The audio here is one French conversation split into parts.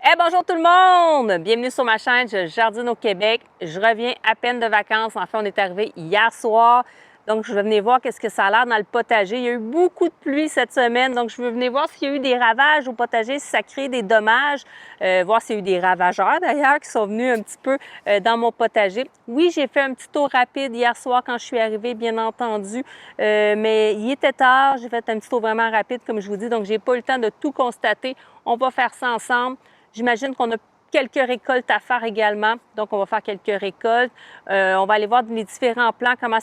Hey, bonjour tout le monde! Bienvenue sur ma chaîne, je jardine au Québec. Je reviens à peine de vacances. En fait, on est arrivé hier soir. Donc, je vais venir voir qu'est-ce que ça a l'air dans le potager. Il y a eu beaucoup de pluie cette semaine, donc je veux venir voir s'il y a eu des ravages au potager, si ça crée des dommages, voir s'il y a eu des ravageurs d'ailleurs qui sont venus un petit peu dans mon potager. Oui, j'ai fait un petit tour rapide hier soir quand je suis arrivée, bien entendu, mais il était tard. J'ai fait un petit tour vraiment rapide, comme je vous dis, donc j'ai pas eu le temps de tout constater. On va faire ça ensemble. J'imagine qu'on a quelques récoltes à faire également. Donc, on va faire quelques récoltes. On va aller voir les différents plants, comment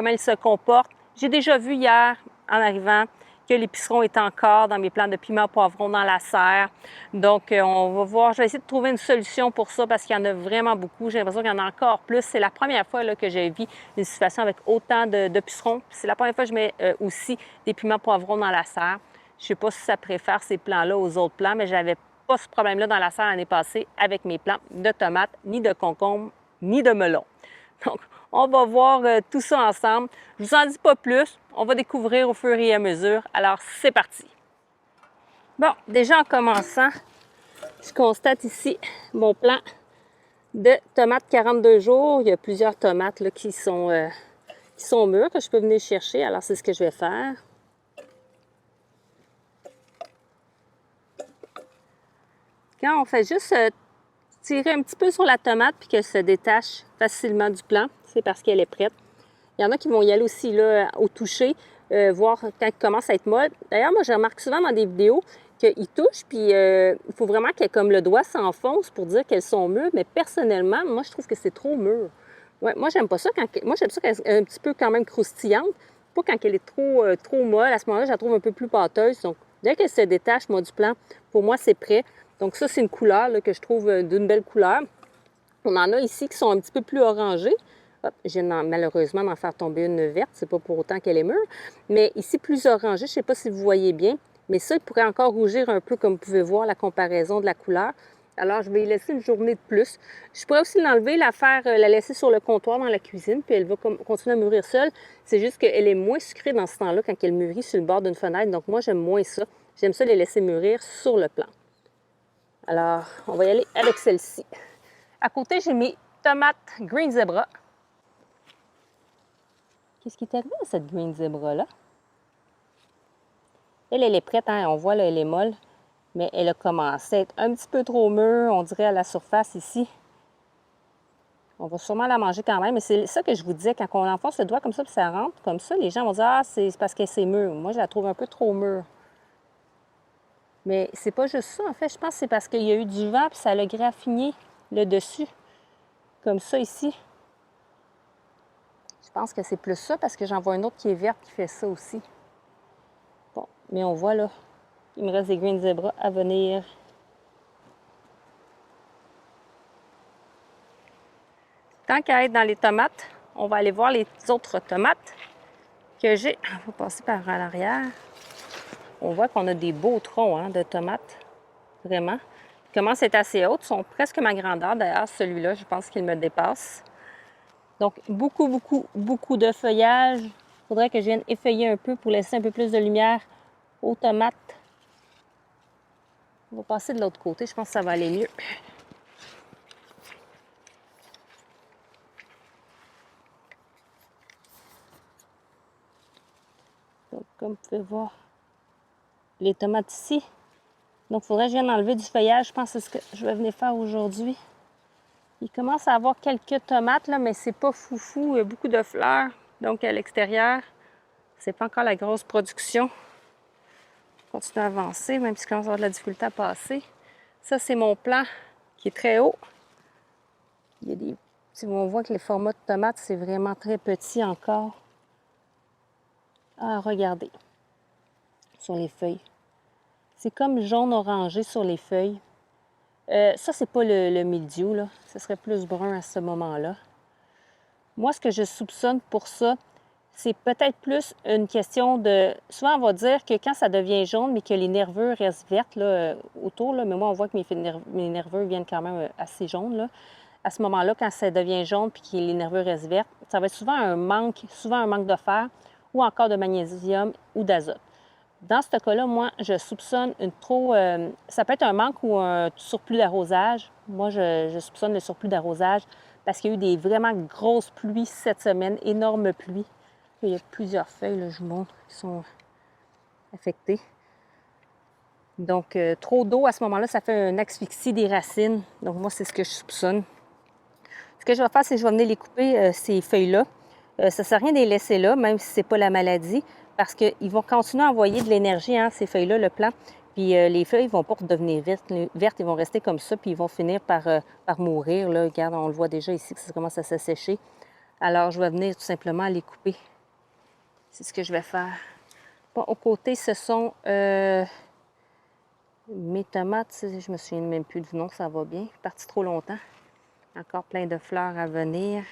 ils se comportent. J'ai déjà vu hier, en arrivant, que l'épiceron est encore dans mes plants de piment poivron dans la serre. Donc, on va voir. Je vais essayer de trouver une solution pour ça parce qu'il y en a vraiment beaucoup. J'ai l'impression qu'il y en a encore plus. C'est la première fois là, que j'ai vu une situation avec autant de pucerons. C'est la première fois que je mets aussi des piments poivrons dans la serre. Je ne sais pas si ça préfère ces plants-là aux autres plants, mais j'avais pas ce problème-là dans la serre l'année passée avec mes plants de tomates, ni de concombres, ni de melons. Donc, on va voir tout ça ensemble. Je vous en dis pas plus. On va découvrir au fur et à mesure. Alors, c'est parti. Bon, déjà en commençant, je constate ici mon plant de tomates 42 jours. Il y a plusieurs tomates là, qui sont mûres que je peux venir chercher. Alors, c'est ce que je vais faire. Quand on fait juste tirer un petit peu sur la tomate puis qu'elle se détache facilement du plant, c'est parce qu'elle est prête. Il y en a qui vont y aller aussi là, au toucher, voir quand elle commence à être molle. D'ailleurs, moi, je remarque souvent dans des vidéos qu'ils touchent, puis il faut vraiment que comme le doigt s'enfonce pour dire qu'elles sont mûres, mais personnellement, moi, je trouve que c'est trop mûr. Ouais, moi, j'aime pas ça. Moi, j'aime ça qu'elle est un petit peu quand même croustillante, pas quand elle est trop molle. À ce moment-là, je la trouve un peu plus pâteuse. Donc, dès qu'elle se détache, moi, du plant, pour moi, c'est prêt. Donc ça, c'est une couleur là, que je trouve d'une belle couleur. On en a ici qui sont un petit peu plus orangées. Hop, j'ai malheureusement d'en faire tomber une verte. C'est pas pour autant qu'elle est mûre. Mais ici, plus orangée, je ne sais pas si vous voyez bien. Mais ça, il pourrait encore rougir un peu, comme vous pouvez voir, la comparaison de la couleur. Alors, je vais y laisser une journée de plus. Je pourrais aussi l'enlever, la laisser sur le comptoir dans la cuisine, puis elle va continuer à mûrir seule. C'est juste qu'elle est moins sucrée dans ce temps-là quand elle mûrit sur le bord d'une fenêtre. Donc, moi, j'aime moins ça. J'aime ça les laisser mûrir sur le plant. Alors, on va y aller avec celle-ci. À côté, j'ai mes tomates Green Zebra. Qu'est-ce qui est arrivé à cette Green Zebra-là? Elle est prête, hein? On voit, là, elle est molle, mais elle a commencé à être un petit peu trop mûre, on dirait, à la surface ici. On va sûrement la manger quand même, mais c'est ça que je vous disais, quand on enfonce le doigt comme ça, puis ça rentre comme ça, les gens vont dire « Ah, c'est parce qu'elle est mûre. » Moi, je la trouve un peu trop mûre. Mais c'est pas juste ça, en fait. Je pense que c'est parce qu'il y a eu du vent, puis ça l'a graffiné le dessus, comme ça ici. Je pense que c'est plus ça, parce que j'en vois une autre qui est verte qui fait ça aussi. Bon, mais on voit là, il me reste des Green Zebra à venir. Tant qu'à être dans les tomates, on va aller voir les autres tomates que j'ai. On va passer par l'arrière. On voit qu'on a des beaux troncs hein, de tomates, vraiment. Ils commencent à être assez hautes, sont presque ma grandeur. D'ailleurs, celui-là, je pense qu'il me dépasse. Donc, beaucoup de feuillage. Il faudrait que je vienne effeuiller un peu pour laisser un peu plus de lumière aux tomates. On va passer de l'autre côté, je pense que ça va aller mieux. Donc, comme vous pouvez voir, les tomates ici. Donc, il faudrait que je vienne enlever du feuillage. Je pense que c'est ce que je vais venir faire aujourd'hui. Il commence à avoir quelques tomates, là, mais c'est pas foufou. Il y a beaucoup de fleurs. Donc, à l'extérieur, c'est pas encore la grosse production. Je continue à avancer, même si je commence à avoir de la difficulté à passer. Ça, c'est mon plant qui est très haut. Il y a des... On voit que les formats de tomates, c'est vraiment très petit encore. Ah, regardez. Sur les feuilles. C'est comme jaune-orangé sur les feuilles. Ça, c'est pas le mildiou, là. Ce serait plus brun à ce moment-là. Moi, ce que je soupçonne pour ça, c'est peut-être plus une question de... Souvent, on va dire que quand ça devient jaune, mais que les nervures restent vertes là, autour, là, mais moi, on voit que mes nervures viennent quand même assez jaunes. Là. À ce moment-là, quand ça devient jaune puis que les nervures restent vertes, ça va être souvent un manque de fer ou encore de magnésium ou d'azote. Dans ce cas-là, moi, je soupçonne ça peut être un manque ou un surplus d'arrosage. Moi, je soupçonne le surplus d'arrosage parce qu'il y a eu des vraiment grosses pluies cette semaine, énormes pluies. Il y a plusieurs feuilles, là, je vous montre, qui sont affectées. Donc, trop d'eau à ce moment-là, ça fait une asphyxie des racines. Donc, moi, c'est ce que je soupçonne. Ce que je vais faire, c'est que je vais venir les couper, ces feuilles-là. Ça ne sert à rien de les laisser là, même si ce n'est pas la maladie, parce qu'ils vont continuer à envoyer de l'énergie, hein, ces feuilles-là, le plant. Puis les feuilles ne vont pas redevenir vertes, ils vont rester comme ça, puis ils vont finir par mourir. Là. Regarde, on le voit déjà ici que ça commence à s'assécher. Alors, je vais venir tout simplement les couper. C'est ce que je vais faire. Bon, au côté, ce sont mes tomates. Je me souviens même plus du nom, ça va bien. Je suis partie trop longtemps. Encore plein de fleurs à venir.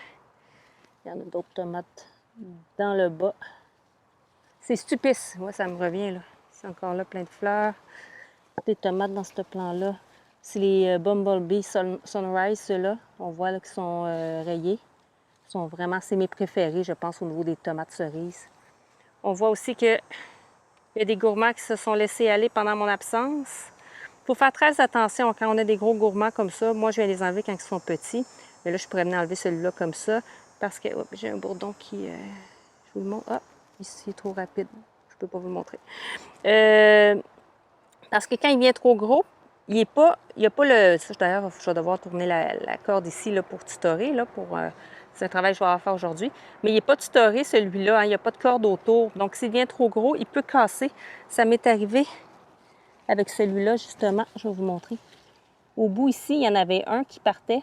Il y en a d'autres tomates dans le bas. C'est Stupice. Moi, ça me revient, là. C'est encore là, plein de fleurs. Des tomates dans ce plan-là. C'est les Bumblebee Sunrise, ceux-là. On voit qu'ils sont rayés. C'est mes préférés, je pense, au niveau des tomates cerises. On voit aussi qu'il y a des gourmands qui se sont laissés aller pendant mon absence. Il faut faire très attention quand on a des gros gourmands comme ça. Moi, je vais les enlever quand ils sont petits. Mais là, je pourrais venir enlever celui-là comme ça. Parce que j'ai un bourdon qui... je vous le montre. Ah, ici, il est trop rapide. Je ne peux pas vous le montrer. Parce que quand il vient trop gros, il n'y a pas le... D'ailleurs, je vais devoir tourner la corde ici là, pour tutorer. Là, c'est un travail que je vais avoir à faire aujourd'hui. Mais il n'est pas tutoré, celui-là. Hein, il n'y a pas de corde autour. Donc, s'il vient trop gros, il peut casser. Ça m'est arrivé avec celui-là, justement. Je vais vous montrer. Au bout ici, il y en avait un qui partait.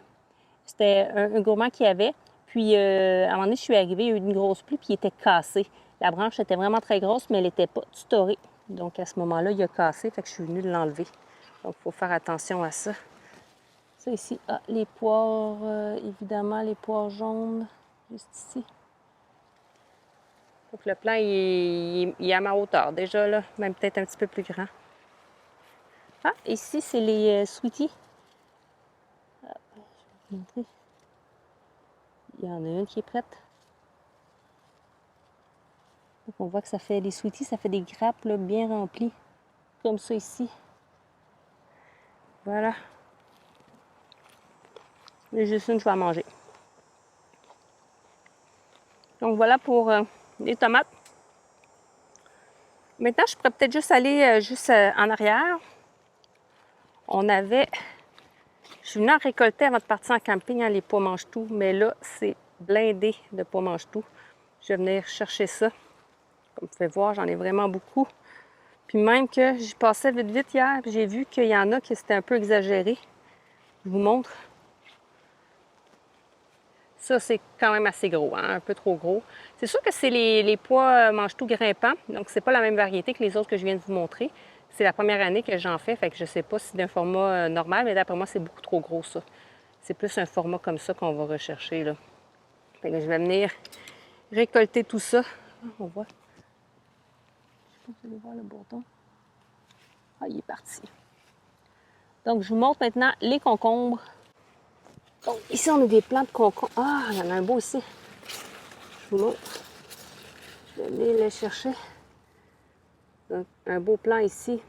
C'était un gourmand qui avait. Puis, à un moment donné, je suis arrivée, il y a eu une grosse pluie, puis il était cassé. La branche était vraiment très grosse, mais elle n'était pas tutorée. Donc, à ce moment-là, il a cassé, fait que je suis venue l'enlever. Donc, il faut faire attention à ça. Ça ici, les poires, évidemment, les poires jaunes, juste ici. Donc, le plant, il est à ma hauteur déjà, là, même peut-être un petit peu plus grand. Ah, ici, c'est les sweeties. Je vais vous montrer. Il y en a une qui est prête. Donc, on voit que ça fait des sweeties, ça fait des grappes là, bien remplies, comme ça ici. Voilà. Il y a juste une, je vais en manger. Donc, voilà pour les tomates. Maintenant, je pourrais peut-être juste aller en arrière. Je suis venue en récolter avant de partir en camping, hein, les pois mange-tout, mais là, c'est blindé de pois mange-tout. Je vais venir chercher ça. Comme vous pouvez voir, j'en ai vraiment beaucoup. Puis même que j'y passais vite vite hier, puis j'ai vu qu'il y en a qui c'était un peu exagéré. Je vous montre. Ça, c'est quand même assez gros, hein, un peu trop gros. C'est sûr que c'est les pois mange-tout grimpants, donc c'est pas la même variété que les autres que je viens de vous montrer. C'est la première année que j'en fais, fait que je sais pas si c'est d'un format normal, mais d'après moi, c'est beaucoup trop gros, ça. C'est plus un format comme ça qu'on va rechercher, là. Fait que je vais venir récolter tout ça. On voit. Je sais pas si vous allez voir le bourdon. Ah, il est parti. Donc, je vous montre maintenant les concombres. Donc, ici, on a des plants de concombres. Ah, il y en a un beau ici. Je vous montre. Je vais aller les chercher. Donc, un beau plant ici.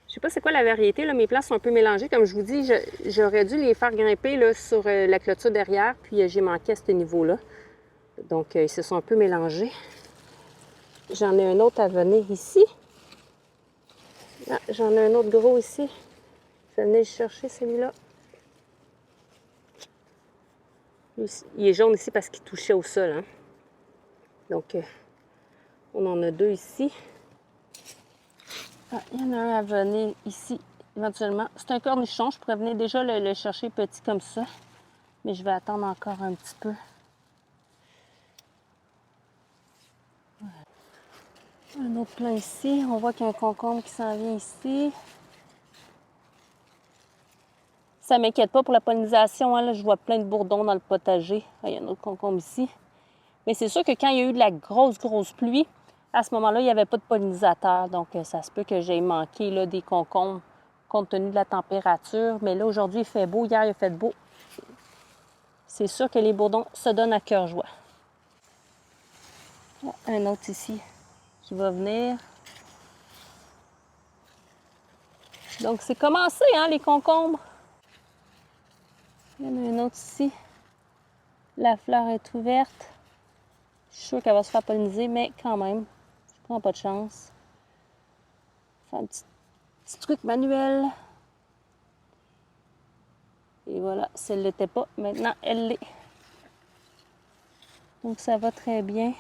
Je sais pas c'est quoi la variété, là. Mes plants sont un peu mélangés. Comme je vous dis, j'aurais dû les faire grimper là, sur la clôture derrière, puis j'ai manqué à ce niveau-là. Donc, ils se sont un peu mélangés. J'en ai un autre à venir ici. Ah, j'en ai un autre gros ici. Je vais venir le chercher, celui-là. Il est jaune ici parce qu'il touchait au sol. Hein? Donc, on en a deux ici. Ah, il y en a un à venir ici, éventuellement. C'est un cornichon. Je pourrais venir déjà le chercher petit comme ça. Mais je vais attendre encore un petit peu. Voilà. Un autre plant ici. On voit qu'il y a un concombre qui s'en vient ici. Ça ne m'inquiète pas pour la pollinisation. Hein, là, je vois plein de bourdons dans le potager. Ah, il y a un autre concombre ici. Mais c'est sûr que quand il y a eu de la grosse pluie, à ce moment-là, il n'y avait pas de pollinisateur. Donc, ça se peut que j'aie manqué là, des concombres compte tenu de la température. Mais là, aujourd'hui, il fait beau. Hier, il a fait beau. C'est sûr que les bourdons se donnent à cœur joie. Un autre ici qui va venir. Donc, c'est commencé, hein, les concombres. Il y en a une autre ici. La fleur est ouverte. Je suis sûre qu'elle va se faire polliniser, mais quand même, je prends pas de chance. Faire un petit truc manuel. Et voilà, si elle ne l'était pas, maintenant elle l'est. Donc ça va très bien.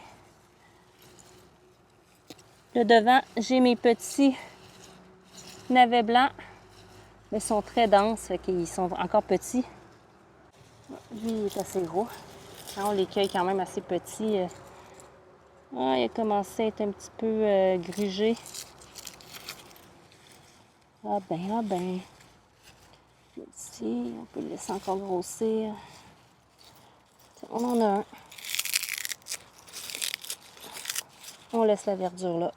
Le devant, j'ai mes petits navets blancs, mais ils sont très denses, fait qu'ils sont encore petits. Lui, il est assez gros. On les cueille quand même assez petits. Ah, il a commencé à être un petit peu grugé. Ah ben. Ici, on peut le laisser encore grossir. Tiens, on en a un. On laisse la verdure là.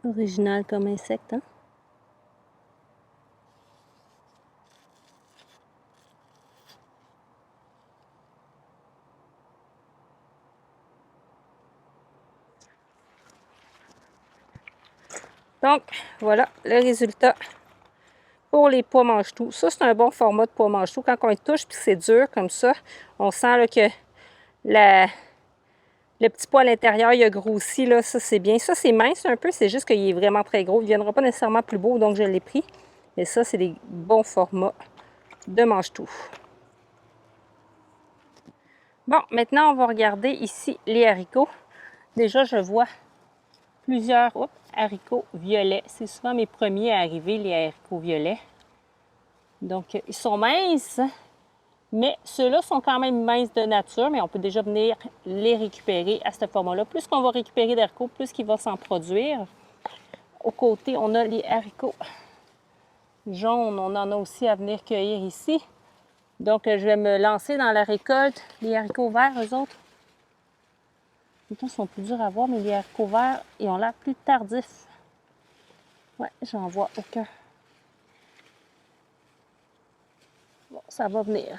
Original comme insecte, hein? Donc, voilà le résultat pour les pois mange-tout. Ça, c'est un bon format de pois mange-tout. Quand on les touche puis c'est dur comme ça, on sent là, que le petit pois à l'intérieur, il a grossi. Là, ça, c'est bien. Ça, c'est mince un peu. C'est juste qu'il est vraiment très gros. Il ne viendra pas nécessairement plus beau, donc je l'ai pris. Et ça, c'est des bons formats de mange-tout. Bon, maintenant, on va regarder ici les haricots. Déjà, je vois plusieurs haricots violets. C'est souvent mes premiers à arriver, les haricots violets. Donc, ils sont minces, mais ceux-là sont quand même minces de nature, mais on peut déjà venir les récupérer à ce format-là. Plus qu'on va récupérer d'haricots, plus qu'il va s'en produire. Au côté, on a les haricots jaunes. On en a aussi à venir cueillir ici. Donc, je vais me lancer dans la récolte. Les haricots verts, eux autres, ils sont plus durs à voir, mais les haricots verts, ils ont l'air plus tardifs. Ouais, j'en vois aucun. Bon, ça va venir.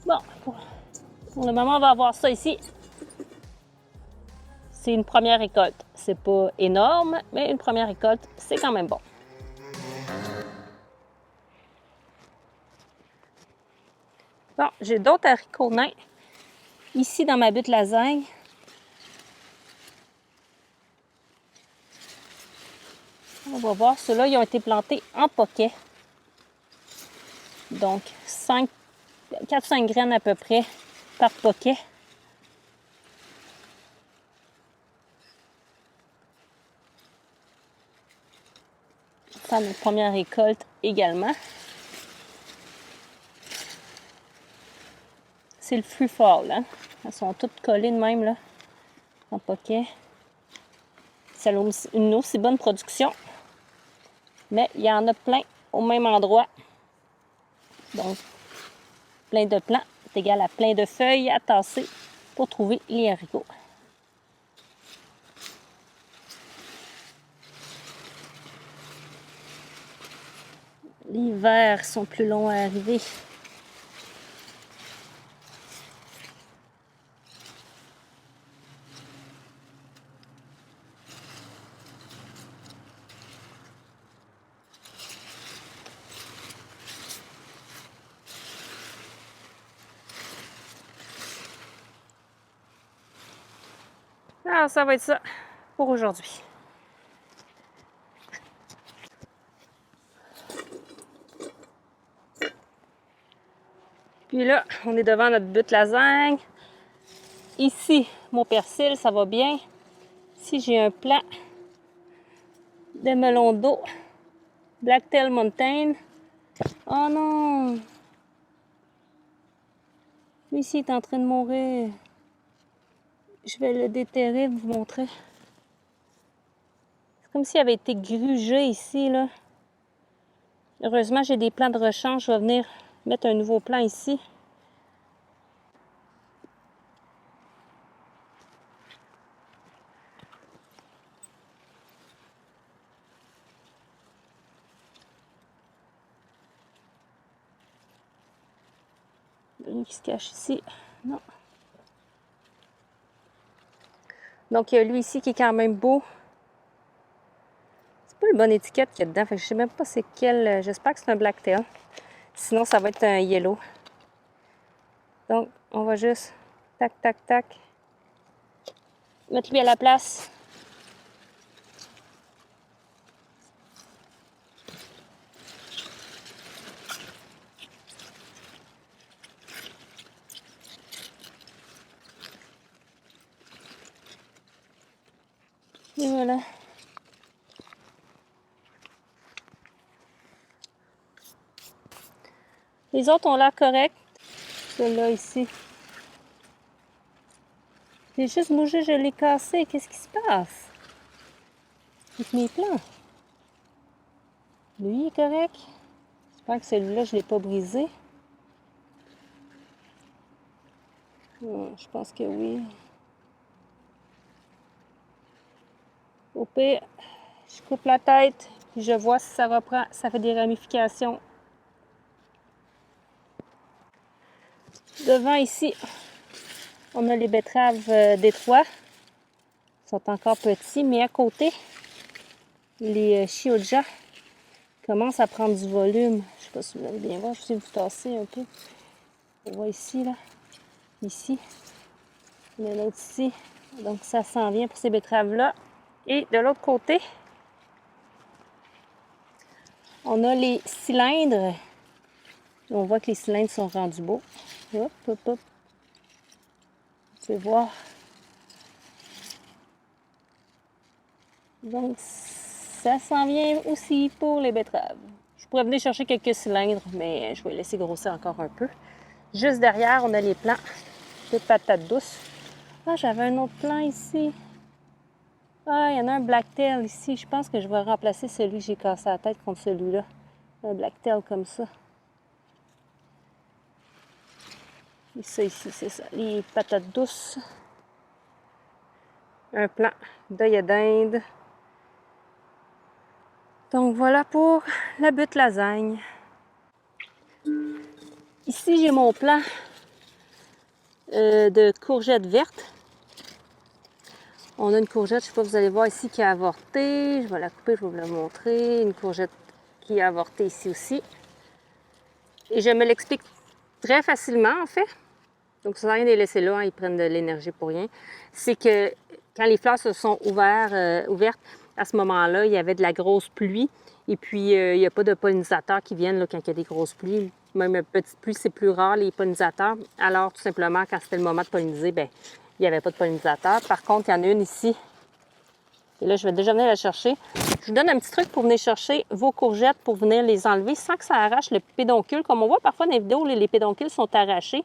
Bon, pour le moment, on va avoir ça ici. C'est une première récolte. C'est pas énorme, mais une première récolte, c'est quand même bon. Bon, j'ai d'autres haricots nains ici dans ma butte lasagne. On va voir, ceux-là, ils ont été plantés en poquet. Donc, 4-5 graines à peu près par poquet. On va faire notre première récolte également. C'est le fruit fall, hein? Elles sont toutes collées de même, là, en poquet. Ça a une aussi bonne production, mais il y en a plein au même endroit. Donc, plein de plants est égal à plein de feuilles à tasser pour trouver les haricots. Les verts sont plus longs à arriver. Alors, ça va être ça pour aujourd'hui. Puis là, on est devant notre butte lasagne. Ici, mon persil, ça va bien. Ici, j'ai un plant de melon d'eau. Blacktail Mountain. Oh non! Lui ici est en train de mourir. Je vais le déterrer, vous montrer. C'est comme s'il avait été grugé ici, là. Heureusement, j'ai des plants de rechange. Je vais venir mettre un nouveau plant ici. Lui qui se cache ici. Non. Donc, il y a lui ici qui est quand même beau. C'est pas une bonne étiquette qu'il y a dedans. Fait que je sais même pas c'est quel. J'espère que c'est un blacktail. Sinon, ça va être un yellow. Donc, on va juste tac, tac, tac. Mettre lui à la place. Et voilà. Les autres ont l'air corrects. Celui-là ici. J'ai juste bougé, je l'ai cassé. Qu'est-ce qui se passe avec mes plants? Lui est correct. J'espère que celui-là, je ne l'ai pas brisé. Je pense que oui. Au pire, je coupe la tête, puis je vois si ça reprend. Ça fait des ramifications. Devant ici, on a les betteraves Détroit. Ils sont encore petits, mais à côté, les Chioggia commencent à prendre du volume. Je ne sais pas si vous allez bien voir, je vais vous tasser un peu. On voit ici, là. Ici. Il y en a l'autre ici. Donc, ça s'en vient pour ces betteraves-là. Et de l'autre côté, on a les cylindres. On voit que les cylindres sont rendus beaux. Hop, hop, hop. Vous pouvez voir. Donc, ça s'en vient aussi pour les betteraves. Je pourrais venir chercher quelques cylindres, mais je vais laisser grossir encore un peu. Juste derrière, on a les plants de patates douces. Ah, j'avais un autre plant ici. Ah, il y en a un blacktail ici. Je pense que je vais remplacer celui que j'ai cassé la tête contre celui-là. Un blacktail comme ça. Et ça ici, c'est ça. Les patates douces. Un plant d'œil d'Inde. Donc voilà pour la butte lasagne. Ici, j'ai mon plant de courgettes vertes. On a une courgette, je ne sais pas, vous allez voir ici, qui a avorté. Je vais la couper, je vais vous la montrer. Une courgette qui a avorté ici aussi. Et je me l'explique très facilement, en fait. Donc, ça ne sert à rien de les laisser là, hein, ils prennent de l'énergie pour rien. C'est que quand les fleurs se sont ouvertes, à ce moment-là, il y avait de la grosse pluie. Et puis, il n'y a pas de pollinisateurs qui viennent là, quand il y a des grosses pluies. Même une petite pluie, c'est plus rare, les pollinisateurs. Alors, tout simplement, quand c'était le moment de polliniser, bien, il n'y avait pas de pollinisateurs. Par contre, il y en a une ici. Et là, je vais déjà venir la chercher. Je vous donne un petit truc pour venir chercher vos courgettes, pour venir les enlever sans que ça arrache le pédoncule. Comme on voit parfois dans les vidéos, les pédoncules sont arrachés.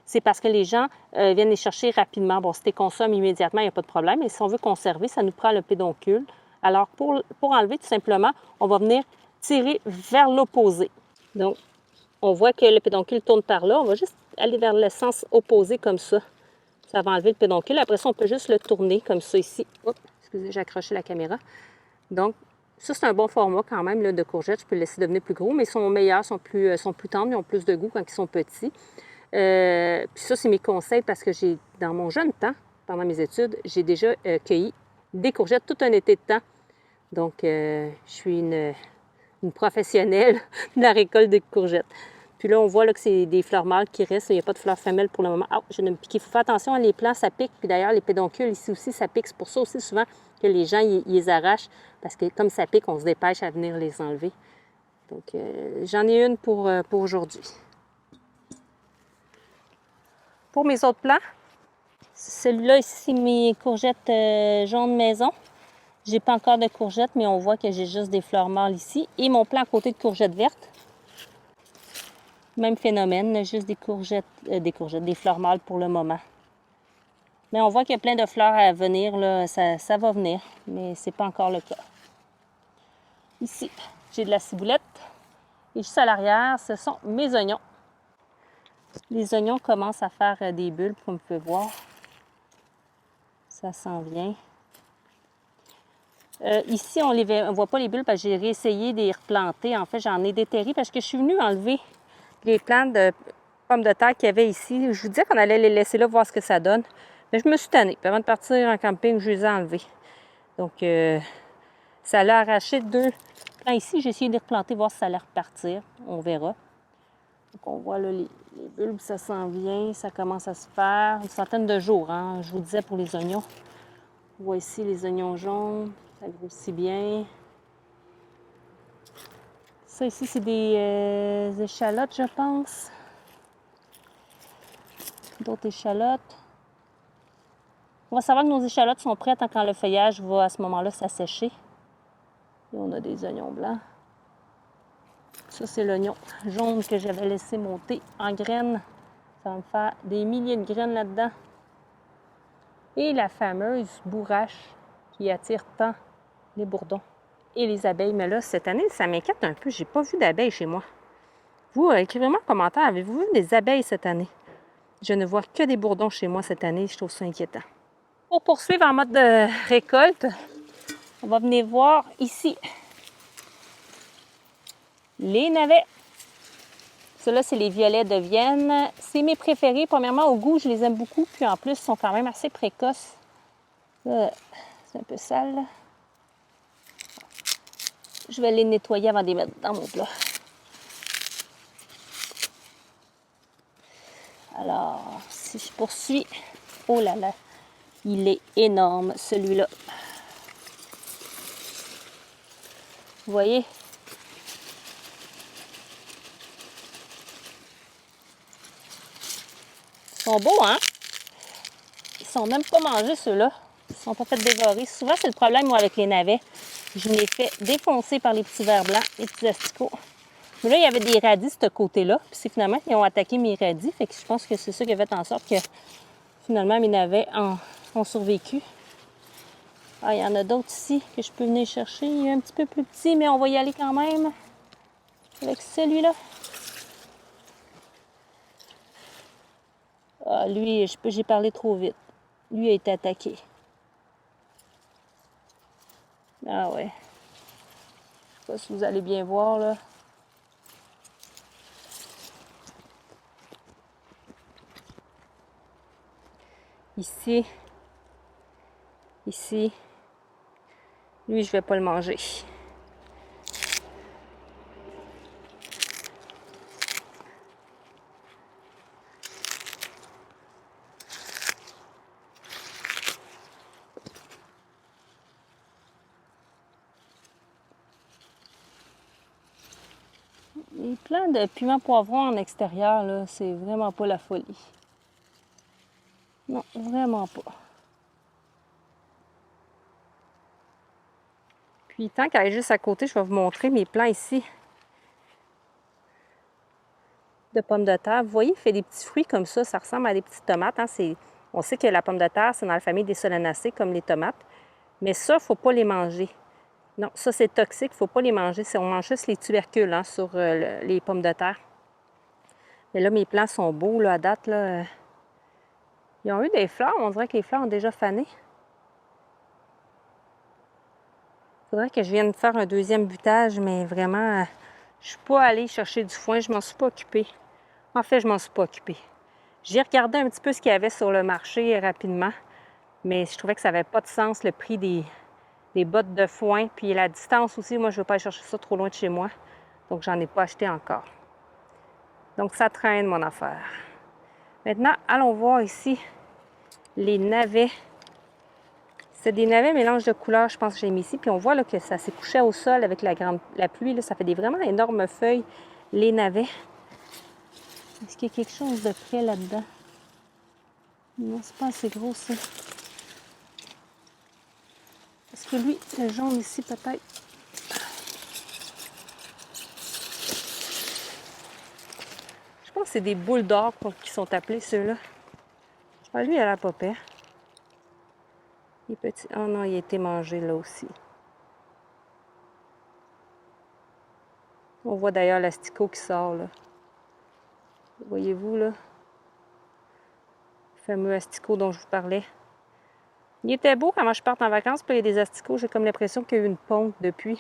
C'est parce que les gens viennent les chercher rapidement. Bon, si tu les consommes immédiatement, il n'y a pas de problème. Mais si on veut conserver, ça nous prend le pédoncule. Alors, pour enlever, tout simplement, on va venir tirer vers l'opposé. Donc, on voit que le pédoncule tourne par là. On va juste aller vers le sens opposé comme ça. Ça va enlever le pédoncule. Après ça, on peut juste le tourner comme ça ici. Oups, excusez, j'ai accroché la caméra. Donc, ça, c'est un bon format quand même là, de courgettes. Je peux le laisser devenir plus gros, mais ils sont meilleurs, sont plus tendres, ils ont plus de goût quand ils sont petits. Puis ça, c'est mes conseils parce que dans mon jeune temps, pendant mes études, j'ai déjà cueilli des courgettes tout un été de temps. Donc, je suis une professionnelle de la récolte des courgettes. Puis là, on voit là, que c'est des fleurs mâles qui restent. Il n'y a pas de fleurs femelles pour le moment. Ah, je viens de me piquer. Il faut faire attention, les plants, ça pique. Puis d'ailleurs, les pédoncules, ici aussi, ça pique. C'est pour ça aussi souvent que les gens, ils les arrachent. Parce que comme ça pique, on se dépêche à venir les enlever. Donc, j'en ai une pour aujourd'hui. Pour mes autres plants, celui-là ici, c'est mes courgettes jaunes maison. J'ai pas encore de courgettes, mais on voit que j'ai juste des fleurs mâles ici. Et mon plant à côté de courgettes vertes. Même phénomène, juste des fleurs mâles pour le moment. Mais on voit qu'il y a plein de fleurs à venir, là. Ça va venir, mais c'est pas encore le cas. Ici, j'ai de la ciboulette. Et juste à l'arrière, ce sont mes oignons. Les oignons commencent à faire des bulbes, comme vous pouvez voir. Ça s'en vient. Ici, on ne voit pas les bulbes parce que j'ai réessayé de les replanter. En fait, j'en ai déterré parce que je suis venue enlever les plants de pommes de terre qu'il y avait ici. Je vous disais qu'on allait les laisser là, voir ce que ça donne. Mais je me suis tannée. Puis avant de partir en camping, je les ai enlevés. Donc, ça l'a arraché 2 plants ici. J'ai essayé de les replanter, voir si ça allait repartir. On verra. Donc, on voit là, les bulbes, ça s'en vient. Ça commence à se faire. Une centaine de jours, hein, je vous disais, pour les oignons. On voit ici les oignons jaunes. Ça grossit bien. Ça ici, c'est des échalotes, je pense. D'autres échalotes. On va savoir que nos échalotes sont prêtes quand le feuillage va à ce moment-là s'assécher. Et on a des oignons blancs. Ça, c'est l'oignon jaune que j'avais laissé monter en graines. Ça va me faire des milliers de graines là-dedans. Et la fameuse bourrache qui attire tant les bourdons et les abeilles. Mais là, cette année, ça m'inquiète un peu. J'ai pas vu d'abeilles chez moi. Vous, écrivez-moi en commentaire, avez-vous vu des abeilles cette année? Je ne vois que des bourdons chez moi cette année. Je trouve ça inquiétant. Pour poursuivre en mode de récolte, on va venir voir ici les navets. Ceux-là, c'est les violets de Vienne. C'est mes préférés. Premièrement, au goût, je les aime beaucoup. Puis en plus, ils sont quand même assez précoces. C'est un peu sale, là. Je vais les nettoyer avant de les mettre dans mon plat. Alors, si je poursuis... Oh là là, il est énorme, celui-là. Vous voyez? Ils sont beaux, hein? Ils sont même pas mangés, ceux-là. Ils sont pas fait dévorer. Souvent, c'est le problème, moi, avec les navets. Je me les fais défoncer par les petits vers blancs, les petits asticots. Mais là, il y avait des radis de ce côté-là. Puis c'est finalement qu'ils ont attaqué mes radis. Fait que je pense que c'est ça qui a fait en sorte que finalement mes navets ont survécu. Ah, il y en a d'autres ici que je peux venir chercher. Il est un petit peu plus petit, mais on va y aller quand même avec celui-là. Ah, lui, j'ai parlé trop vite. Lui a été attaqué. Ah ouais. Je sais pas si vous allez bien voir, là. Ici. Ici. Lui, je vais pas le manger. Les plants de piment poivron en extérieur, là, c'est vraiment pas la folie. Non, vraiment pas. Puis tant qu'elle est juste à côté, je vais vous montrer mes plants ici de pommes de terre. Vous voyez, il fait des petits fruits comme ça ressemble à des petites tomates. Hein? On sait que la pomme de terre, c'est dans la famille des solanacées, comme les tomates. Mais ça, il ne faut pas les manger. Non, ça, c'est toxique, il ne faut pas les manger. On mange juste les tubercules hein, sur les pommes de terre. Mais là, mes plants sont beaux là, à date. Là. Ils ont eu des fleurs. On dirait que les fleurs ont déjà fané. Il faudrait que je vienne faire un deuxième butage, mais vraiment, je ne suis pas allée chercher du foin. Je ne m'en suis pas occupée. En fait, je ne m'en suis pas occupée. J'ai regardé un petit peu ce qu'il y avait sur le marché rapidement, mais je trouvais que ça n'avait pas de sens, le prix des bottes de foin. Puis la distance aussi, moi, je ne veux pas aller chercher ça trop loin de chez moi. Donc, j'en ai pas acheté encore. Donc, ça traîne, mon affaire. Maintenant, allons voir ici les navets. C'est des navets mélange de couleurs, je pense que j'ai mis ici. Puis on voit là, que ça s'est couché au sol avec la pluie. Là, ça fait des vraiment énormes feuilles, les navets. Est-ce qu'il y a quelque chose de près là-dedans? Non, c'est pas assez gros, ça. Est-ce que lui, le jaune ici, peut-être? Je pense que c'est des boules d'or qui sont appelés, ceux-là. Ah, lui, il a l'air pas pire. Il est petit. Oh non, il a été mangé, là aussi. On voit d'ailleurs l'asticot qui sort, là. Voyez-vous, là? Le fameux asticot dont je vous parlais. Il était beau quand moi je parte en vacances, puis il y a des asticots. J'ai comme l'impression qu'il y a eu une ponte depuis.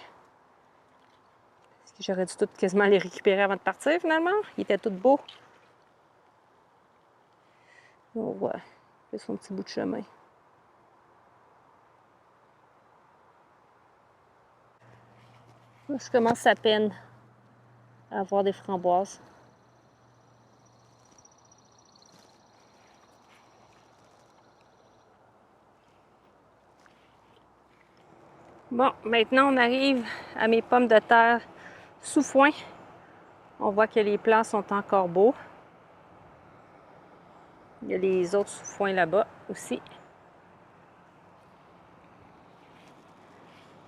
Est-ce que j'aurais dû tout quasiment les récupérer avant de partir, finalement? Il était tout beau. On voit. Il fait son petit bout de chemin. Là, je commence à peine à avoir des framboises. Bon, maintenant on arrive à mes pommes de terre sous foin. On voit que les plants sont encore beaux. Il y a les autres sous foin là-bas aussi.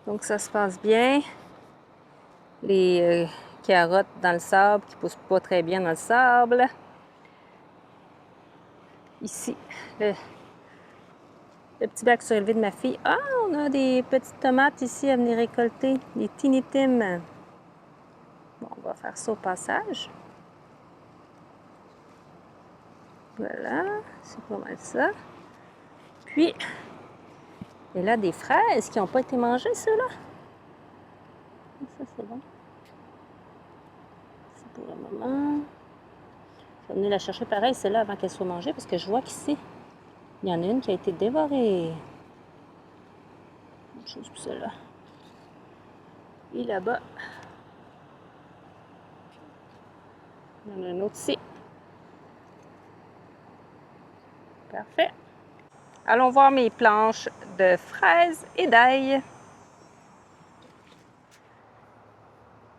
Donc ça se passe bien. Les carottes dans le sable qui ne poussent pas très bien dans le sable. Ici, le petit bac surélevé de ma fille. Ah, on a des petites tomates ici à venir récolter. Des Tiny Tim. Bon, on va faire ça au passage. Voilà, c'est pas mal ça. Puis, il y a là des fraises qui n'ont pas été mangées, ceux-là. Ça, c'est bon. C'est pour le moment. Je vais venir la chercher pareil, celle-là, avant qu'elle soit mangée, parce que je vois qu'ici, il y en a une qui a été dévorée. Une chose pour celle-là. Et là-bas, il y en a une autre ici. Parfait. Allons voir mes planches de fraises et d'ail.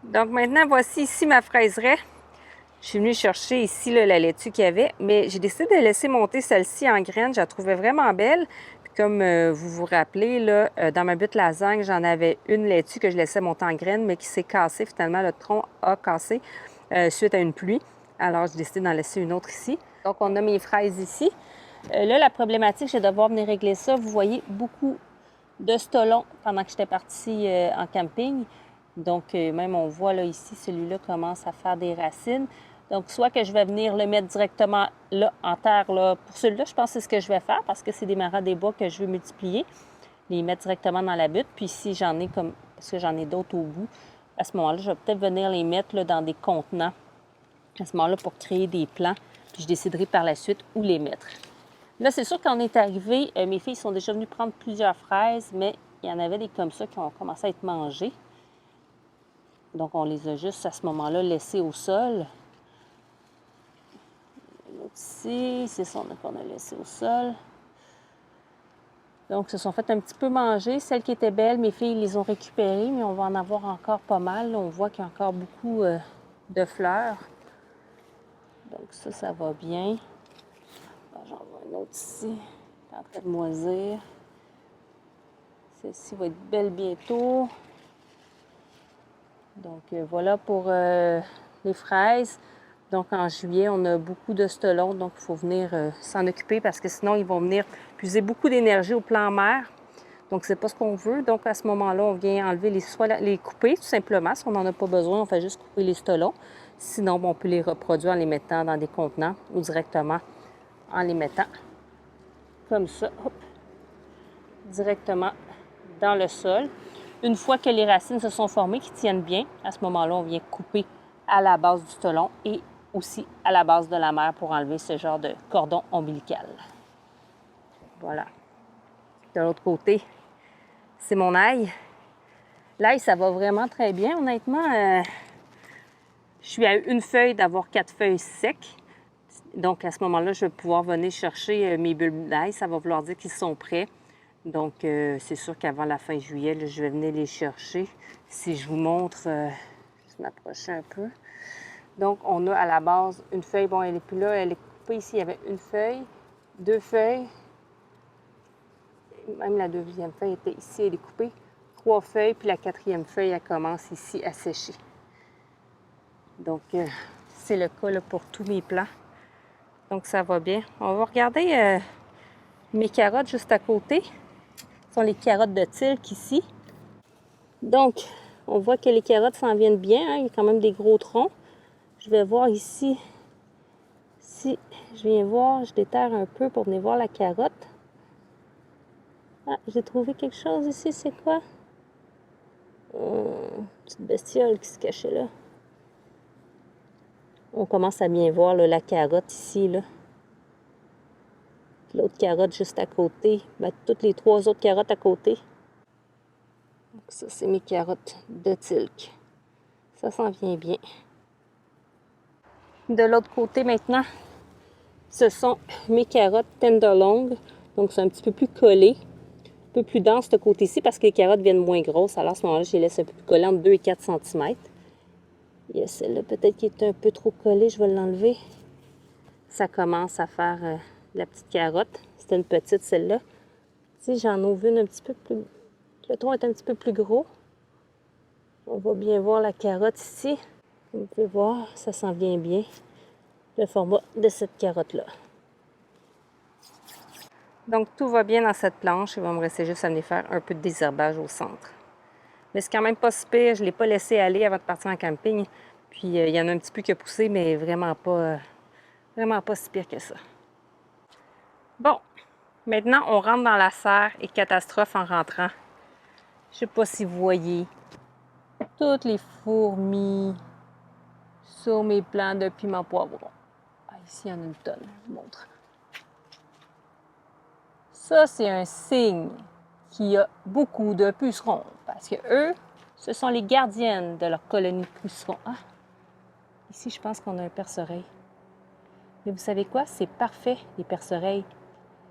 Donc maintenant, voici ici ma fraiseraie. Je suis venue chercher ici là, la laitue qu'il y avait, mais j'ai décidé de laisser monter celle-ci en graines. Je la trouvais vraiment belle. Puis comme vous vous rappelez, là, dans ma butte lasagne, j'en avais une laitue que je laissais monter en graines, mais qui s'est cassée finalement. Le tronc a cassé suite à une pluie. Alors, j'ai décidé d'en laisser une autre ici. Donc, on a mes fraises ici. Là, la problématique, c'est de devoir venir régler ça. Vous voyez beaucoup de stolons pendant que j'étais partie en camping. Donc, même on voit là ici, celui-là commence à faire des racines. Donc, soit que je vais venir le mettre directement là, en terre. Là. Pour celui-là, je pense que c'est ce que je vais faire parce que c'est des marats des bois que je veux multiplier. Les mettre directement dans la butte. Puis si j'en ai comme, parce que j'en ai d'autres au bout, à ce moment-là, je vais peut-être venir les mettre là, dans des contenants. À ce moment-là, pour créer des plants. Puis je déciderai par la suite où les mettre. Là, c'est sûr qu'on est arrivé, mes filles sont déjà venues prendre plusieurs fraises, mais il y en avait des comme ça qui ont commencé à être mangées. Donc, on les a juste à ce moment-là laissées au sol. L'autre ici, c'est ça qu'on a laissé au sol. Donc, se sont fait un petit peu manger. Celles qui étaient belles, mes filles les ont récupérées, mais on va en avoir encore pas mal. On voit qu'il y a encore beaucoup de fleurs. Donc ça va bien. J'en vois un autre ici, qui est en train de moisir. Celle-ci va être belle bientôt. Donc voilà pour les fraises. Donc en juillet, on a beaucoup de stolons, donc il faut venir s'en occuper parce que sinon, ils vont venir puiser beaucoup d'énergie au plan mère. Donc c'est pas ce qu'on veut. Donc à ce moment-là, on vient enlever soit les couper tout simplement. Si on n'en a pas besoin, on fait juste couper les stolons. Sinon, on peut les reproduire en les mettant dans des contenants ou directement en les mettant comme ça, hop, directement dans le sol. Une fois que les racines se sont formées, qui tiennent bien, à ce moment-là, on vient couper à la base du stolon et aussi à la base de la mère pour enlever ce genre de cordon ombilical. Voilà. De l'autre côté, c'est mon ail. L'ail, ça va vraiment très bien, honnêtement. Je suis à une feuille d'avoir 4 feuilles secs. Donc, à ce moment-là, je vais pouvoir venir chercher mes bulbes d'ail. Ça va vouloir dire qu'ils sont prêts. Donc, c'est sûr qu'avant la fin juillet, là, je vais venir les chercher. Si je vous montre, je m'approche un peu. Donc, on a à la base une feuille. Bon, elle n'est plus là, elle est coupée ici. Il y avait une feuille, 2 feuilles. Même la deuxième feuille était ici, elle est coupée. 3 feuilles, puis la 4e feuille, elle commence ici à sécher. Donc, c'est le cas là, pour tous mes plants. Donc, ça va bien. On va regarder mes carottes juste à côté. Ce sont les carottes de Tilk ici. Donc, on voit que les carottes s'en viennent bien. Hein? Il y a quand même des gros troncs. Je vais voir ici. Si je viens voir, je déterre un peu pour venir voir la carotte. Ah, j'ai trouvé quelque chose ici. C'est quoi? Une petite bestiole qui se cachait là. On commence à bien voir là, la carotte ici. L'autre carotte juste à côté. Ben, toutes les 3 autres carottes à côté. Donc ça, c'est mes carottes de Tilk. Ça s'en vient bien. De l'autre côté maintenant, ce sont mes carottes tenderlong. Donc c'est un petit peu plus collé, un peu plus dense de ce côté-ci parce que les carottes viennent moins grosses. Alors à ce moment-là, je les laisse un peu plus collées entre 2 et 4 cm. Il y a celle-là peut-être qui est un peu trop collée, je vais l'enlever. Ça commence à faire la petite carotte. C'était une petite celle-là. Si j'en ouvre une un petit peu plus... Le tronc est un petit peu plus gros. On va bien voir la carotte ici. Vous pouvez voir, ça s'en vient bien. Le format de cette carotte-là. Donc, tout va bien dans cette planche. Il va me rester juste à venir faire un peu de désherbage au centre. Mais c'est quand même pas si pire. Je ne l'ai pas laissé aller avant de partir en camping. Puis, il y en a un petit peu qui a poussé, mais vraiment pas si pire que ça. Bon, maintenant, on rentre dans la serre et catastrophe en rentrant. Je ne sais pas si vous voyez toutes les fourmis sur mes plants de piment poivron. Ah, ici, il y en a une tonne. Je vous montre. Ça, c'est un signe qu'il y a beaucoup de pucerons. Parce que eux, ce sont les gardiennes de leur colonie de pucerons. Ah, ici, je pense qu'on a un perce-oreille. Mais vous savez quoi? C'est parfait, les perce-oreilles.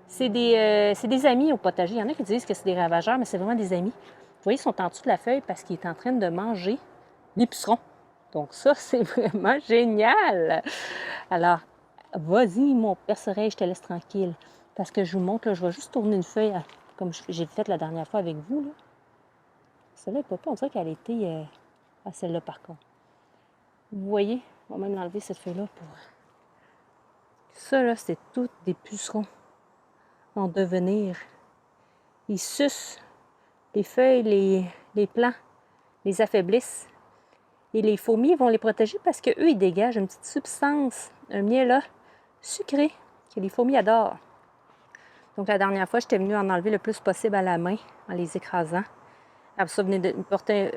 C'est des amis au potager. Il y en a qui disent que c'est des ravageurs, mais c'est vraiment des amis. Vous voyez, ils sont en dessous de la feuille parce qu'ils est en train de manger les pucerons. Donc ça, c'est vraiment génial! Alors, vas-y, mon perce-oreille, je te laisse tranquille. Parce que je vous montre, là, je vais juste tourner une feuille, comme j'ai fait la dernière fois avec vous. Là. Celle-là est pas pire. On dirait qu'elle était à celle-là, par contre. Vous voyez? On va même enlever cette feuille-là pour... Ça, là, c'est toutes des pucerons en devenir. Ils sucent les feuilles, les plants, les affaiblissent. Et les fourmis vont les protéger parce qu'eux, ils dégagent une petite substance, un miel sucré que les fourmis adorent. Donc, la dernière fois, j'étais venue en enlever le plus possible à la main en les écrasant. Après ça, venez de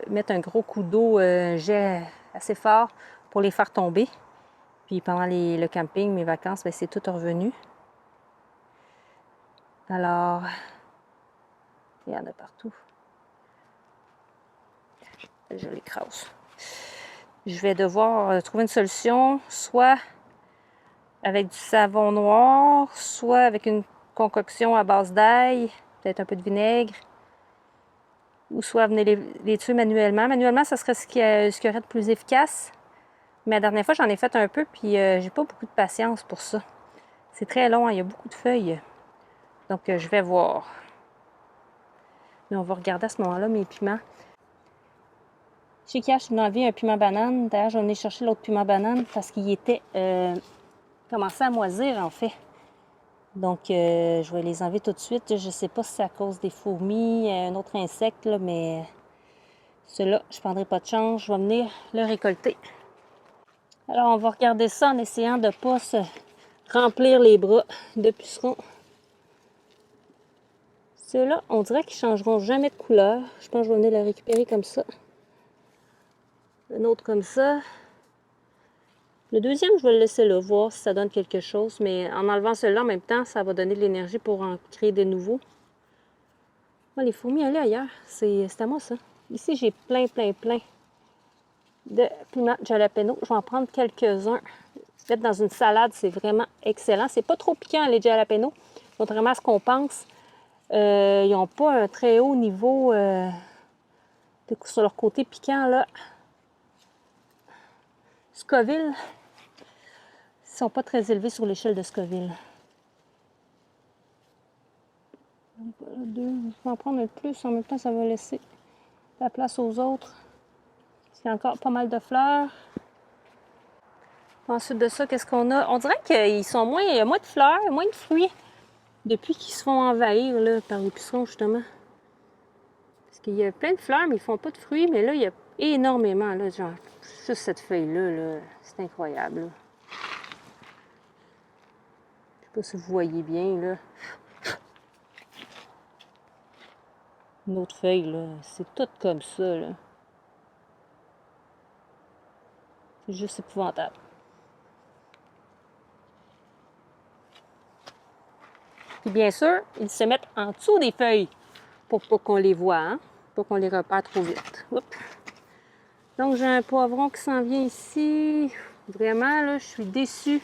mettre un gros coup d'eau, un jet assez fort pour les faire tomber. Puis pendant le camping, mes vacances, bien, c'est tout revenu. Alors, il y en a partout. Je l'écrase. Je vais devoir trouver une solution, soit avec du savon noir, soit avec une concoction à base d'ail, peut-être un peu de vinaigre, ou soit venir les tuer manuellement. Manuellement, ça serait ce qui aurait de plus efficace. Mais la dernière fois, j'en ai fait un peu, puis j'ai pas beaucoup de patience pour ça. C'est très long, hein, il y a beaucoup de feuilles. Donc, je vais voir. Mais on va regarder à ce moment-là mes piments. Chez Cash, il m'a enlevé un piment banane. D'ailleurs, j'en ai cherché l'autre piment banane parce qu'il était commencé à moisir, en fait. Donc, je vais les enlever tout de suite. Je ne sais pas si c'est à cause des fourmis, un autre insecte, là, mais ceux-là, je ne prendrai pas de chance. Je vais venir le récolter. Alors, on va regarder ça en essayant de ne pas se remplir les bras de pucerons. Ceux-là, on dirait qu'ils ne changeront jamais de couleur. Je pense que je vais venir le récupérer comme ça. Un autre comme ça. Le deuxième, je vais le laisser là, voir si ça donne quelque chose. Mais en enlevant celui-là, en même temps, ça va donner de l'énergie pour en créer des nouveaux. Oh, les fourmis, allez ailleurs. C'est à moi, ça. Ici, j'ai plein de piments jalapeno. Je vais en prendre quelques-uns. Mettre dans une salade, c'est vraiment excellent. C'est pas trop piquant, les jalapeno. Contrairement à ce qu'on pense, ils n'ont pas un très haut niveau sur leur côté piquant, là. Scoville, ils sont pas très élevés sur l'échelle de Scoville. Deux. Je vais en prendre un de plus. En même temps, ça va laisser la place aux autres. Il y a encore pas mal de fleurs. Ensuite de ça, qu'est-ce qu'on a? On dirait qu'il y a moins de fleurs, moins de fruits depuis qu'ils se font envahir là, par les pucerons, justement. Parce qu'il y a plein de fleurs, mais ils font pas de fruits. Mais là, il y a énormément. Là, genre, juste cette feuille-là, là, c'est incroyable. Là. Je sais pas si vous voyez bien, là. Une autre feuille, là. C'est tout comme ça, là. C'est juste épouvantable. Puis bien sûr, ils se mettent en dessous des feuilles pour pas qu'on les voit, hein? Pour qu'on les repère trop vite. Oups. Donc, j'ai un poivron qui s'en vient ici. Vraiment, là, je suis déçue.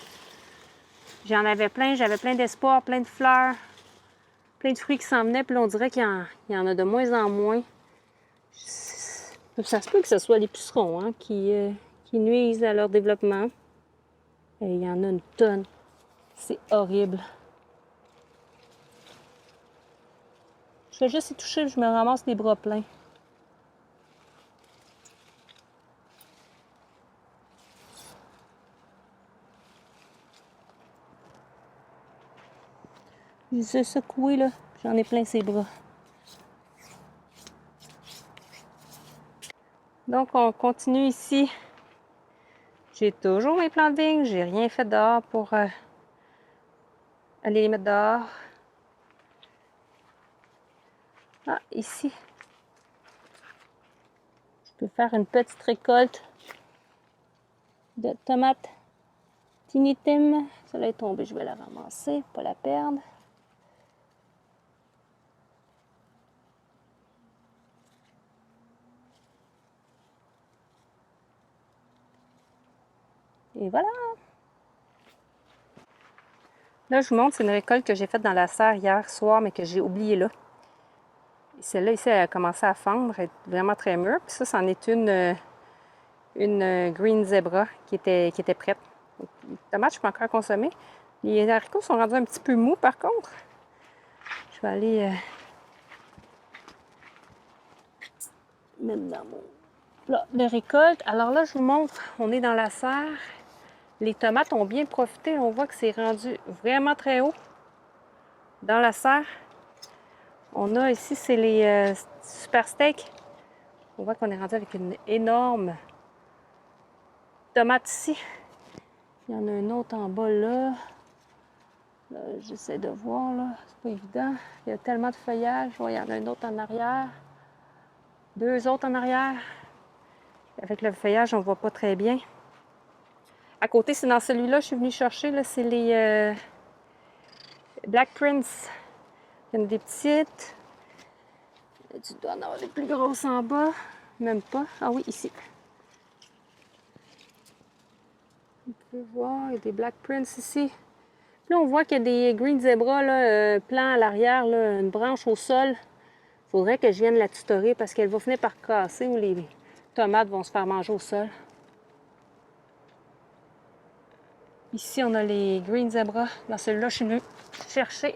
J'en avais plein, j'avais plein d'espoir, plein de fleurs, plein de fruits qui s'en venaient. Puis là, on dirait qu'il y en a de moins en moins. Ça se peut que ce soit les pucerons hein, qui nuisent à leur développement. Et il y en a une tonne. C'est horrible. Je fais juste y toucher, je me ramasse les bras pleins. Je les ai secoués, là. J'en ai plein ces bras. Donc, on continue ici. J'ai toujours mes plants de vigne. J'ai rien fait dehors pour aller les mettre dehors. Ah, ici. Je peux faire une petite récolte de tomates Tinitim. Celle-là est tombée, je vais la ramasser, pas la perdre. Et voilà! Là, je vous montre, c'est une récolte que j'ai faite dans la serre hier soir, mais que j'ai oubliée là. Celle-là, ici, elle a commencé à fendre, elle est vraiment très mûre. Puis ça, c'en est une Green Zebra qui était prête. Les tomates, je peux encore consommer. Les haricots sont rendus un petit peu mous, par contre. Je vais aller mettre dans mon plat de récolte. Alors là, je vous montre, on est dans la serre. Les tomates ont bien profité. On voit que c'est rendu vraiment très haut dans la serre. On a ici, c'est les super steaks. On voit qu'on est rendu avec une énorme tomate ici. Il y en a une autre en bas là. J'essaie de voir là. C'est pas évident. Il y a tellement de feuillage. Ouais, il y en a une autre en arrière. Deux autres en arrière. Avec le feuillage, on ne voit pas très bien. À côté, c'est dans celui-là que je suis venue chercher. C'est les Black Prince. Il y en a des petites. Tu dois en avoir des plus grosses en bas. Même pas. Ah oui, ici. On peut voir, il y a des Black Prince ici. Puis là, on voit qu'il y a des Green Zebra, là, plants à l'arrière, une branche au sol. Il faudrait que je vienne la tutorer parce qu'elle va finir par casser ou les tomates vont se faire manger au sol. Ici, on a les Green Zebra. Dans celui-là, je suis venue chercher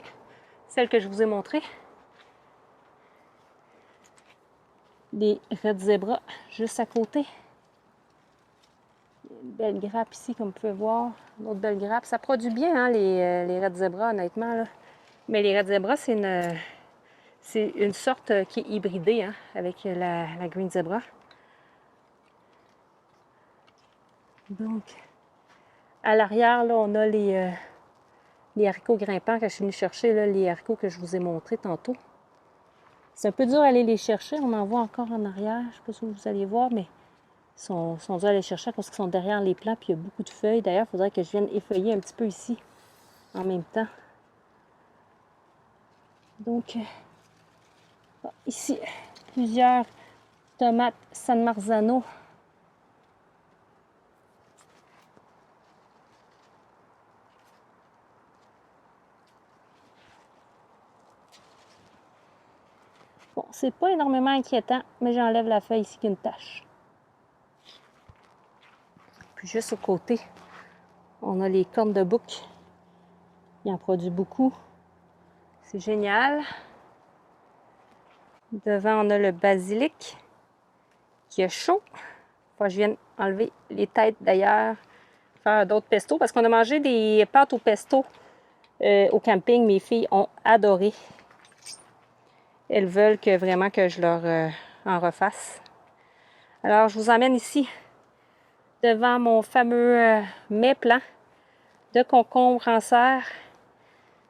celle que je vous ai montrée. Les Red Zebra, juste à côté. Une belle grappe ici, comme vous pouvez voir. Une autre belle grappe. Ça produit bien, hein, les Red Zebra, honnêtement. Là. Mais les Red Zebra, c'est une sorte qui est hybridée hein, avec la Green Zebra. Donc, à l'arrière, là, on a les haricots grimpants que je suis venue chercher, là, les haricots que je vous ai montrés tantôt. C'est un peu dur d'aller les chercher. On en voit encore en arrière. Je ne sais pas si vous allez voir, mais ils sont durs à aller chercher parce qu'ils sont derrière les plants puis il y a beaucoup de feuilles. D'ailleurs, il faudrait que je vienne effeuiller un petit peu ici en même temps. Donc, ici, plusieurs tomates San Marzano. Bon, c'est pas énormément inquiétant, mais j'enlève la feuille ici qui a une tache. Puis juste au côté, on a les cornes de bouc. Il en produit beaucoup. C'est génial. Devant, on a le basilic qui est chaud. Faut que je vienne enlever les têtes d'ailleurs, faire d'autres pestos parce qu'on a mangé des pâtes au pesto au camping. Mes filles ont adoré. Elles veulent vraiment que je leur en refasse. Alors, je vous emmène ici devant mon fameux mets plant de concombre en serre.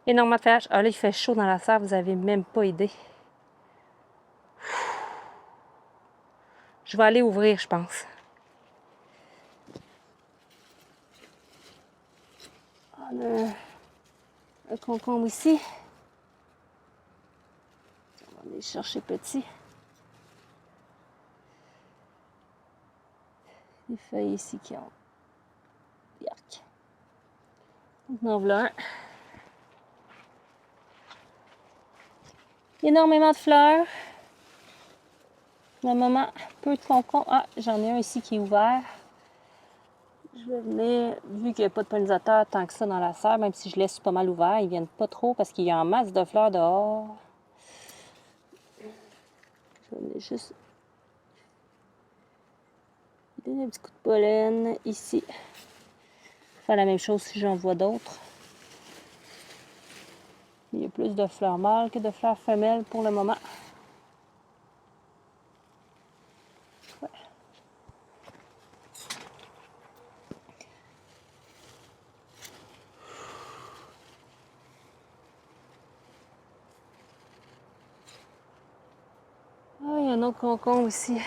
Énormément de feuillage. Ah là, il fait chaud dans la serre, vous n'avez même pas idée. Je vais aller ouvrir, je pense. On a un concombre ici. On va aller chercher petit. Les feuilles ici qui ont... Yark. On en voilà un. Énormément de fleurs. Pour le moment, peu de concombres. Ah, j'en ai un ici qui est ouvert. Je vais venir, vu qu'il n'y a pas de pollinisateurs tant que ça dans la serre, même si je laisse pas mal ouvert, ils ne viennent pas trop parce qu'il y a en masse de fleurs dehors. Je vais venir juste donner un petit coup de pollen ici. Faire la même chose si j'en vois d'autres. Il y a plus de fleurs mâles que de fleurs femelles pour le moment. Ouais. Ah, il y a un autre concombre ici.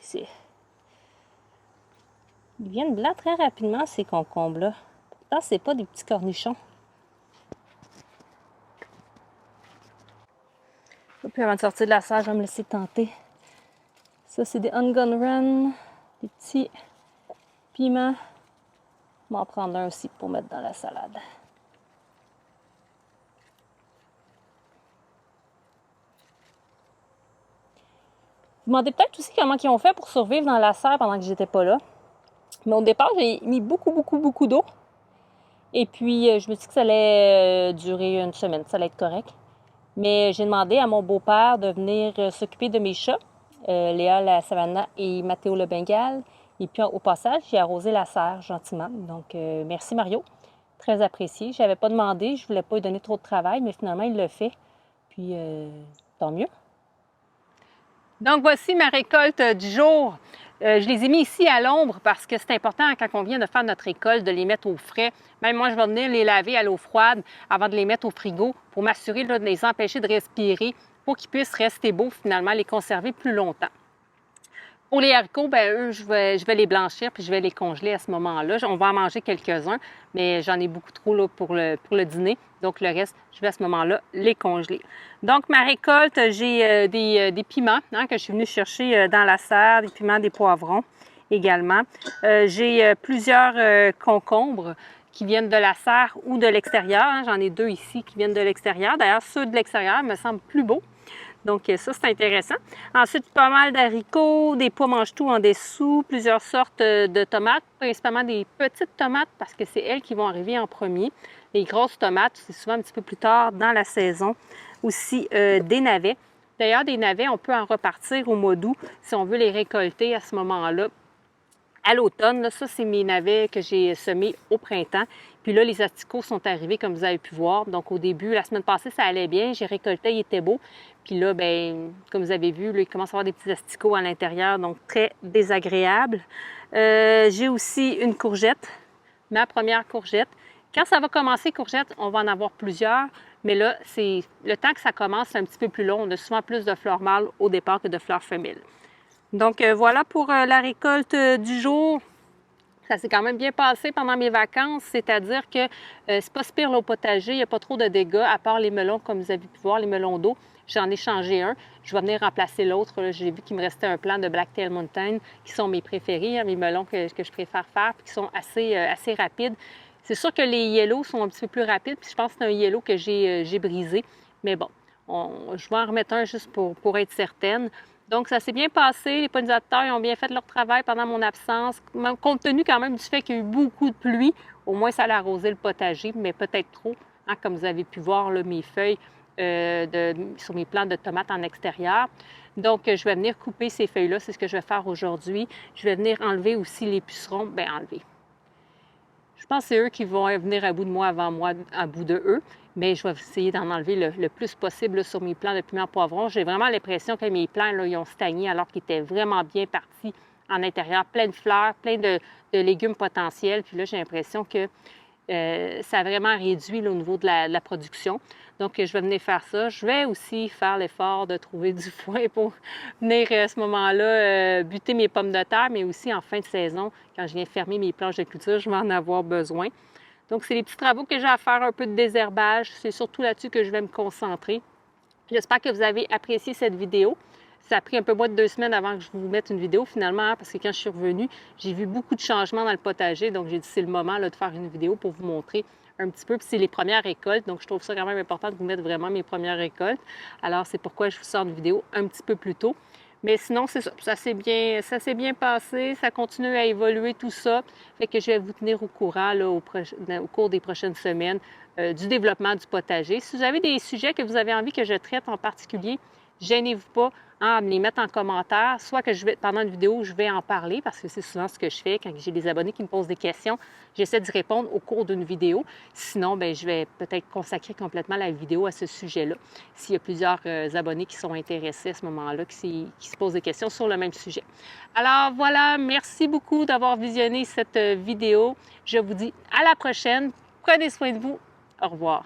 Ici. Ils deviennent blancs très rapidement, ces concombres-là. Pourtant, c'est pas des petits cornichons. Et puis avant de sortir de la serre, je vais me laisser tenter. Ça, c'est des Ungone Run, des petits piments. Je vais en prendre un aussi pour mettre dans la salade. Vous me demandez peut-être aussi comment ils ont fait pour survivre dans la serre pendant que j'étais pas là. Mais au départ, j'ai mis beaucoup d'eau. Et puis, je me suis dit que ça allait durer une semaine, ça allait être correct. Mais j'ai demandé à mon beau-père de venir s'occuper de mes chats, Léa la Savannah et Mathéo le Bengale. Et puis, au passage, j'ai arrosé la serre gentiment. Donc, merci Mario. Très apprécié. Je n'avais pas demandé, je ne voulais pas lui donner trop de travail, mais finalement, il l'a fait. Puis, tant mieux. Donc, voici ma récolte du jour. Je les ai mis ici à l'ombre parce que c'est important quand on vient de faire notre récolte de les mettre au frais. Même moi, je vais venir les laver à l'eau froide avant de les mettre au frigo pour m'assurer de les empêcher de respirer pour qu'ils puissent rester beaux, finalement, les conserver plus longtemps. Pour les haricots, ben eux, je vais les blanchir puis je vais les congeler à ce moment-là. On va en manger quelques-uns, mais j'en ai beaucoup trop là, pour le dîner. Donc, le reste, je vais à ce moment-là les congeler. Donc, ma récolte, j'ai des piments hein, que je suis venue chercher dans la serre, des piments, des poivrons. également. J'ai plusieurs concombres qui viennent de la serre ou de l'extérieur. Hein. J'en ai 2 ici qui viennent de l'extérieur. D'ailleurs, ceux de l'extérieur me semblent plus beaux. Donc ça, c'est intéressant. Ensuite, pas mal d'haricots, des pois mange-tout en dessous, plusieurs sortes de tomates, principalement des petites tomates parce que c'est elles qui vont arriver en premier. Les grosses tomates, c'est souvent un petit peu plus tard dans la saison. Aussi des navets. D'ailleurs, des navets, on peut en repartir au mois d'août si on veut les récolter à ce moment-là. À l'automne, ça, c'est mes navets que j'ai semés au printemps. Puis là, les asticots sont arrivés, comme vous avez pu voir. Donc, au début, la semaine passée, ça allait bien. J'ai récolté, il était beau. Puis là, bien, comme vous avez vu, là, il commence à avoir des petits asticots à l'intérieur, donc très désagréable. J'ai aussi une courgette, ma première courgette. Quand ça va commencer, courgette, on va en avoir plusieurs. Mais là, c'est le temps que ça commence, c'est un petit peu plus long. On a souvent plus de fleurs mâles au départ que de fleurs femelles. Donc, voilà pour la récolte du jour. Ça s'est quand même bien passé pendant mes vacances, c'est-à-dire que c'est pas si pire là, au potager, il n'y a pas trop de dégâts, à part les melons, comme vous avez pu voir, les melons d'eau. J'en ai changé un. Je vais venir remplacer l'autre. J'ai vu qu'il me restait un plant de Blacktail Mountain, qui sont mes préférés, hein, mes melons que je préfère faire, puis qui sont assez rapides. C'est sûr que les yellows sont un petit peu plus rapides, puis je pense que c'est un yellow que j'ai brisé. Mais bon, je vais en remettre un juste pour être certaine. Donc, ça s'est bien passé. Les pollinisateurs ont bien fait leur travail pendant mon absence. Compte tenu quand même du fait qu'il y a eu beaucoup de pluie, au moins ça a arrosé le potager, mais peut-être trop. Hein, comme vous avez pu voir, là, mes feuilles sur mes plants de tomates en extérieur. Donc, je vais venir couper ces feuilles-là. C'est ce que je vais faire aujourd'hui. Je vais venir enlever aussi les pucerons. Bien, enlever. Je pense que c'est eux qui vont venir à bout de moi avant moi, à bout de eux. Mais je vais essayer d'en enlever le plus possible là, sur mes plants de piment poivron. J'ai vraiment l'impression que mes plants, là, ils ont stagné alors qu'ils étaient vraiment bien partis en intérieur, plein de fleurs, plein de légumes potentiels. Puis là, j'ai l'impression que ça a vraiment réduit là, au niveau de la production. Donc, je vais venir faire ça. Je vais aussi faire l'effort de trouver du foin pour venir à ce moment-là buter mes pommes de terre, mais aussi en fin de saison, quand je viens fermer mes planches de culture, je vais en avoir besoin. Donc, c'est les petits travaux que j'ai à faire, un peu de désherbage. C'est surtout là-dessus que je vais me concentrer. J'espère que vous avez apprécié cette vidéo. Ça a pris un peu moins de 2 semaines avant que je vous mette une vidéo finalement, hein, parce que quand je suis revenue, j'ai vu beaucoup de changements dans le potager. Donc, j'ai dit c'est le moment là, de faire une vidéo pour vous montrer un petit peu. Puis c'est les premières récoltes, donc je trouve ça quand même important de vous mettre vraiment mes premières récoltes. Alors, c'est pourquoi je vous sors une vidéo un petit peu plus tôt. Mais sinon, c'est ça. Ça s'est bien passé. Ça continue à évoluer tout ça. Fait que je vais vous tenir au courant là, au cours des prochaines semaines du développement du potager. Si vous avez des sujets que vous avez envie que je traite en particulier, gênez-vous pas à me les mettre en commentaire, soit que pendant une vidéo, je vais en parler, parce que c'est souvent ce que je fais quand j'ai des abonnés qui me posent des questions. J'essaie d'y répondre au cours d'une vidéo. Sinon, bien, je vais peut-être consacrer complètement la vidéo à ce sujet-là, s'il y a plusieurs abonnés qui sont intéressés à ce moment-là, qui se posent des questions sur le même sujet. Alors voilà, merci beaucoup d'avoir visionné cette vidéo. Je vous dis à la prochaine. Prenez soin de vous. Au revoir.